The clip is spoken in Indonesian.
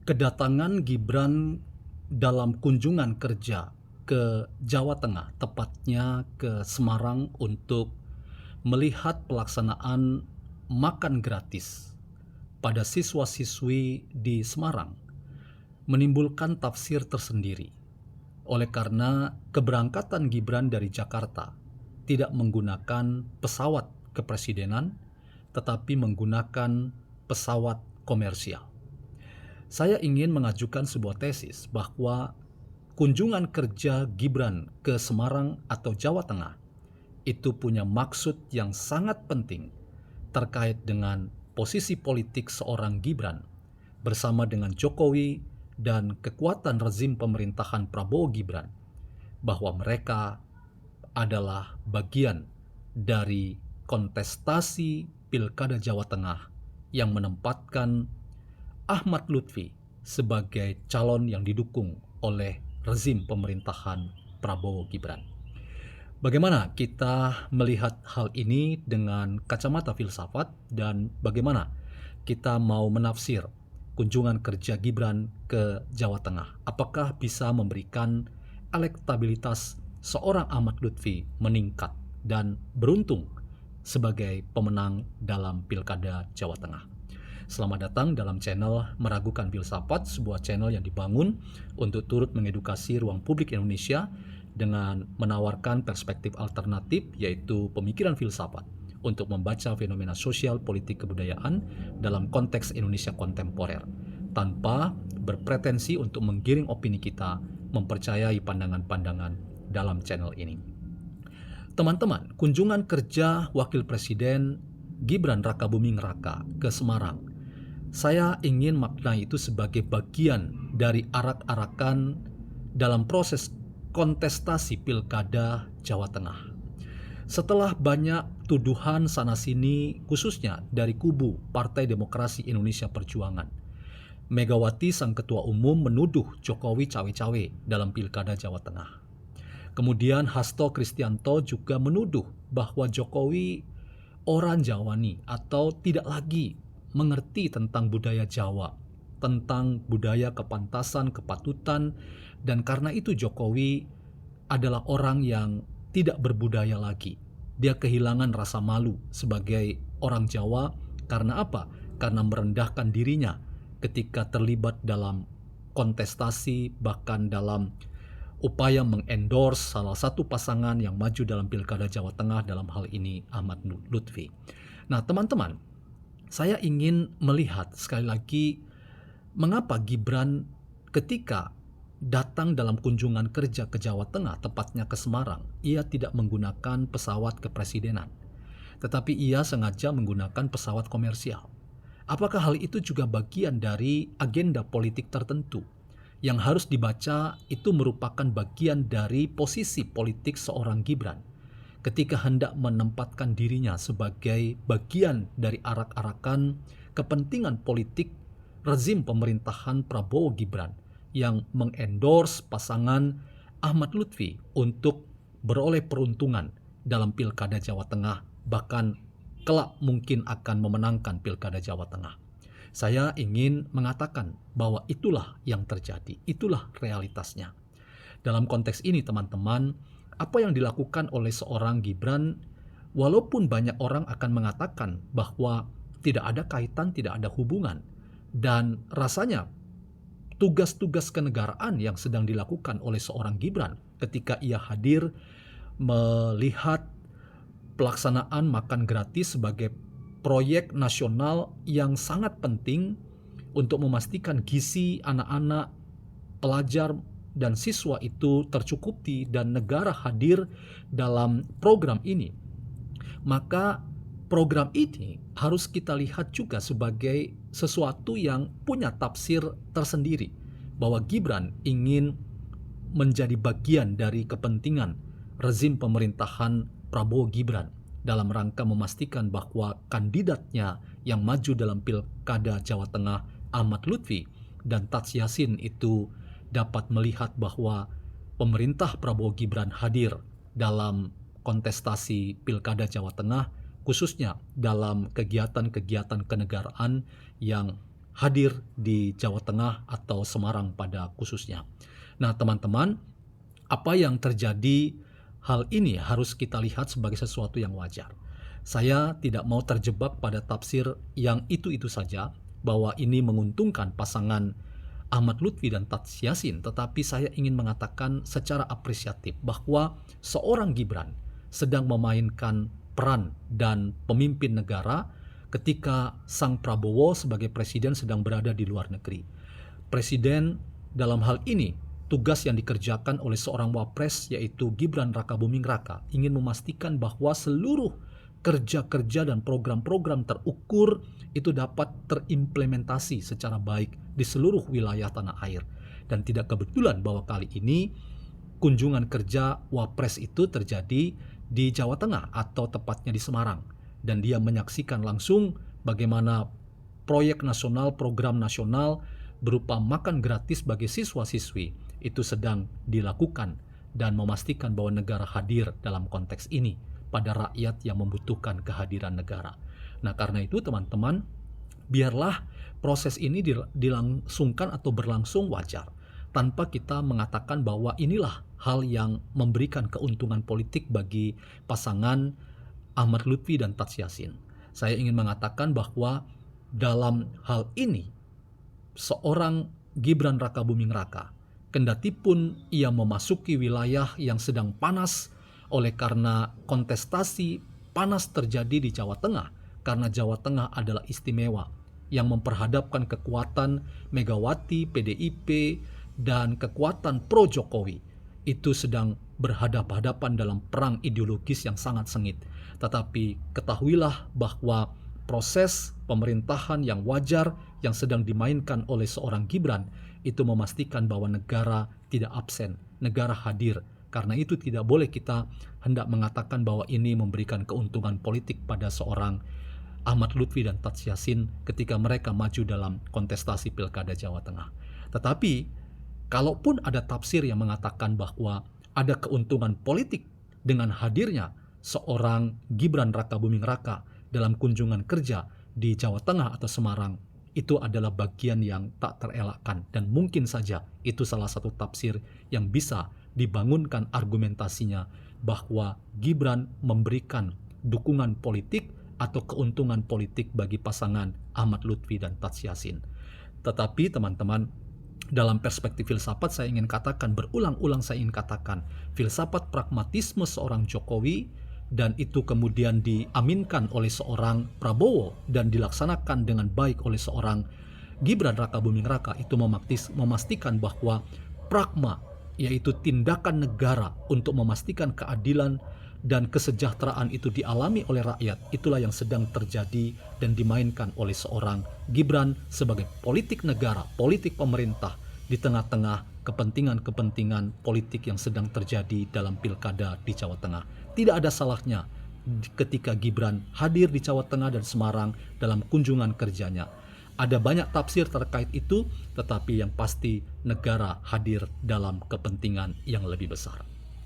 Kedatangan Gibran dalam kunjungan kerja ke Jawa Tengah, tepatnya ke Semarang untuk melihat pelaksanaan makan gratis pada siswa-siswi di Semarang, menimbulkan tafsir tersendiri. Oleh karena keberangkatan Gibran dari Jakarta tidak menggunakan pesawat kepresidenan, tetapi menggunakan pesawat komersial. Saya ingin mengajukan sebuah tesis bahwa kunjungan kerja Gibran ke Semarang atau Jawa Tengah itu punya maksud yang sangat penting terkait dengan posisi politik seorang Gibran bersama dengan Jokowi dan kekuatan rezim pemerintahan Prabowo Gibran, bahwa mereka adalah bagian dari kontestasi Pilkada Jawa Tengah yang menempatkan Ahmad Lutfi sebagai calon yang didukung oleh rezim pemerintahan Prabowo Gibran. Bagaimana kita melihat hal ini dengan kacamata filsafat, dan bagaimana kita mau menafsir kunjungan kerja Gibran ke Jawa Tengah? Apakah bisa memberikan elektabilitas seorang Ahmad Lutfi meningkat dan beruntung sebagai pemenang dalam Pilkada Jawa Tengah? Selamat datang dalam channel Meragukan Filsafat, sebuah channel yang dibangun untuk turut mengedukasi ruang publik Indonesia dengan menawarkan perspektif alternatif, yaitu pemikiran filsafat, untuk membaca fenomena sosial, politik, kebudayaan dalam konteks Indonesia kontemporer, tanpa berpretensi untuk menggiring opini kita mempercayai pandangan-pandangan dalam channel ini. Teman-teman, kunjungan kerja Wakil Presiden Gibran Rakabuming Raka ke Semarang, saya ingin maknai itu sebagai bagian dari arak-arakan dalam proses kontestasi Pilkada Jawa Tengah. Setelah banyak tuduhan sana-sini, khususnya dari kubu Partai Demokrasi Indonesia Perjuangan, Megawati sang Ketua Umum menuduh Jokowi cawe-cawe dalam Pilkada Jawa Tengah. Kemudian Hasto Kristianto juga menuduh bahwa Jokowi orang Jawani atau tidak lagi mengerti tentang budaya Jawa, tentang budaya kepantasan, kepatutan, dan karena itu Jokowi adalah orang yang tidak berbudaya lagi. Dia kehilangan rasa malu sebagai orang Jawa. Karena apa? Karena merendahkan dirinya ketika terlibat dalam kontestasi, bahkan dalam upaya mengendorse salah satu pasangan yang maju dalam Pilkada Jawa Tengah, dalam hal ini Ahmad Lutfi. Nah, teman-teman, saya ingin melihat sekali lagi mengapa Gibran ketika datang dalam kunjungan kerja ke Jawa Tengah, tepatnya ke Semarang, ia tidak menggunakan pesawat kepresidenan, tetapi ia sengaja menggunakan pesawat komersial. Apakah hal itu juga bagian dari agenda politik tertentu yang harus dibaca? Itu merupakan bagian dari posisi politik seorang Gibran ketika hendak menempatkan dirinya sebagai bagian dari arak-arakan kepentingan politik rezim pemerintahan Prabowo Gibran yang mengendorse pasangan Ahmad Lutfi untuk beroleh peruntungan dalam Pilkada Jawa Tengah, bahkan kelak mungkin akan memenangkan Pilkada Jawa Tengah. Saya ingin mengatakan bahwa itulah yang terjadi, itulah realitasnya. Dalam konteks ini, teman-teman, apa yang dilakukan oleh seorang Gibran, walaupun banyak orang akan mengatakan bahwa tidak ada kaitan, tidak ada hubungan, dan rasanya tugas-tugas kenegaraan yang sedang dilakukan oleh seorang Gibran ketika ia hadir melihat pelaksanaan makan gratis sebagai proyek nasional yang sangat penting untuk memastikan gizi anak-anak, pelajar, dan siswa itu tercukupi dan negara hadir dalam program ini, maka program ini harus kita lihat juga sebagai sesuatu yang punya tafsir tersendiri, bahwa Gibran ingin menjadi bagian dari kepentingan rezim pemerintahan Prabowo Gibran dalam rangka memastikan bahwa kandidatnya yang maju dalam Pilkada Jawa Tengah, Ahmad Lutfi dan Taj Yassin, itu dapat melihat bahwa pemerintah Prabowo Gibran hadir dalam kontestasi Pilkada Jawa Tengah, khususnya dalam kegiatan-kegiatan kenegaraan yang hadir di Jawa Tengah atau Semarang pada khususnya. Nah, teman-teman, apa yang terjadi, hal ini harus kita lihat sebagai sesuatu yang wajar. Saya tidak mau terjebak pada tafsir yang itu-itu saja, bahwa ini menguntungkan pasangan Ahmad Lutfi dan Tats Yassin, tetapi saya ingin mengatakan secara apresiatif bahwa seorang Gibran sedang memainkan peran dan pemimpin negara ketika sang Prabowo sebagai presiden sedang berada di luar negeri. Presiden dalam hal ini, tugas yang dikerjakan oleh seorang wapres yaitu Gibran Rakabuming Raka ingin memastikan bahwa seluruh kerja-kerja dan program-program terukur itu dapat terimplementasi secara baik di seluruh wilayah tanah air. Dan tidak kebetulan bahwa kali ini kunjungan kerja wapres itu terjadi di Jawa Tengah atau tepatnya di Semarang. Dan dia menyaksikan langsung bagaimana proyek nasional, program nasional berupa makan gratis bagi siswa-siswi itu sedang dilakukan dan memastikan bahwa negara hadir dalam konteks ini pada rakyat yang membutuhkan kehadiran negara. Nah, karena itu teman-teman, biarlah proses ini dilangsungkan atau berlangsung wajar tanpa kita mengatakan bahwa inilah hal yang memberikan keuntungan politik bagi pasangan Ahmad Lutfi dan Tats Yassin. Saya ingin mengatakan bahwa dalam hal ini seorang Gibran Rakabuming Raka, kendatipun ia memasuki wilayah yang sedang panas oleh karena kontestasi panas terjadi di Jawa Tengah, karena Jawa Tengah adalah istimewa yang memperhadapkan kekuatan Megawati, PDIP, dan kekuatan pro Jokowi itu sedang berhadapan-hadapan dalam perang ideologis yang sangat sengit. Tetapi ketahuilah bahwa proses pemerintahan yang wajar yang sedang dimainkan oleh seorang Gibran itu memastikan bahwa negara tidak absen, negara hadir. Karena itu tidak boleh kita hendak mengatakan bahwa ini memberikan keuntungan politik pada seorang Ahmad Lutfi dan Tats Yassin ketika mereka maju dalam kontestasi Pilkada Jawa Tengah. Tetapi kalaupun ada tafsir yang mengatakan bahwa ada keuntungan politik dengan hadirnya seorang Gibran Rakabuming Raka dalam kunjungan kerja di Jawa Tengah atau Semarang, itu adalah bagian yang tak terelakkan dan mungkin saja itu salah satu tafsir yang bisa dibangunkan argumentasinya bahwa Gibran memberikan dukungan politik atau keuntungan politik bagi pasangan Ahmad Lutfi dan Tats Yassin. Tetapi teman-teman, dalam perspektif filsafat saya ingin katakan, berulang-ulang saya ingin katakan, filsafat pragmatisme seorang Jokowi dan itu kemudian diaminkan oleh seorang Prabowo dan dilaksanakan dengan baik oleh seorang Gibran Rakabuming Raka itu memastikan bahwa pragma, yaitu tindakan negara untuk memastikan keadilan dan kesejahteraan itu dialami oleh rakyat, itulah yang sedang terjadi dan dimainkan oleh seorang Gibran sebagai politik negara, politik pemerintah di tengah-tengah kepentingan-kepentingan politik yang sedang terjadi dalam pilkada di Jawa Tengah. Tidak ada salahnya ketika Gibran hadir di Jawa Tengah dan Semarang dalam kunjungan kerjanya. Ada banyak tafsir terkait itu, tetapi yang pasti negara hadir dalam kepentingan yang lebih besar.